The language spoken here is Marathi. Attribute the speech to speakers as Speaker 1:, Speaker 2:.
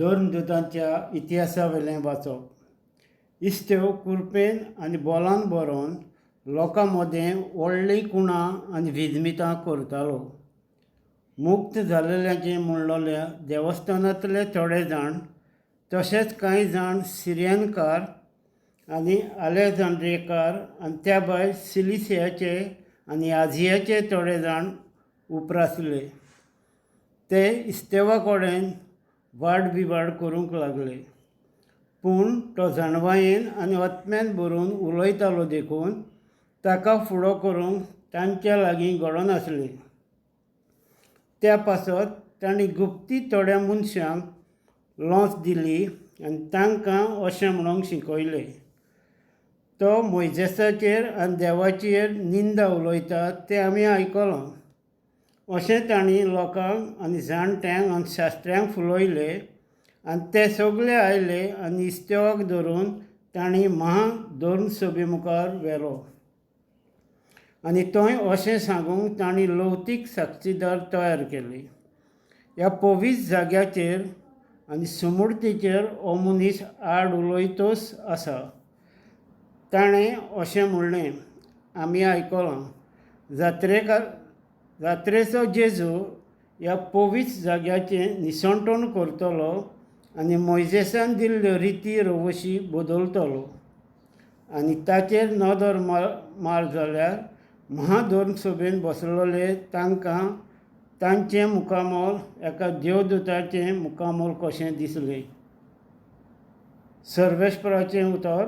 Speaker 1: धर्मदुतांच्या इतिहासा वयलें वाचप। इस्त्यो कुरपेन आनी बोलान बरोवन लोकां मदें व्हडलीं कुणां आनी विधमितां करतालो। मुक्त जालेल्यांचें म्हणलोल्या देवस्थानांतले थोडे जाण, तशेंच कांय जाण सिरियनकार आनी आलेक्झांड्रियेकार आनी त्या भायर सिलिसियाचे आनी आझियाचे थोडे जाण उप्रासले। ते इस्तेवा कडेन वाडबिवाड करूंक लागले, पूण तो जाणवायेन आनी आत्म्यान भरून उलयतालो देखून ताका फुडो करूंक तांच्या लागीं घडो नासलें। त्या पासत तांणी गुप्ती थोड्या मनशांक लॉंच दिली आनी तांकां अशें म्हणूंक शिकयलें, तो मोइजेसाचेर आनी देवाचेर निंदा उलयता तें आमी आयकलां। अशें तांणी लोकांक आनी जाणट्यांक आनी शास्त्र्यांक फुलयलें आनी ते सगळे आयले आनी इस्तेवाक धरून तांणी धर्मसभे मुखार व्हेलो आनी थंय अशें सांगूंक तांणी लौकीक साक्षीदार तयार केले। ह्या पवित्र जाग्याचेर आनी सुमूर्तीचेर हो मनीस आड उलयतोच आसा। ताणें अशें म्हणलें, आमी आयकलां, जात्रेचो जेजू ह्या पवित्र जाग्याचें निसणटण करतलो आनी मोइजेसान दिल्ल्यो रिती रवशी बदलतलो आनी ताचेर नदर मार जाल्यार धर्मसभेन बसलेले तांकां तांचें मुखामोल एका देवदूताचें मुखामोल कशें दिसलें। सर्वेस्पराचें उतर।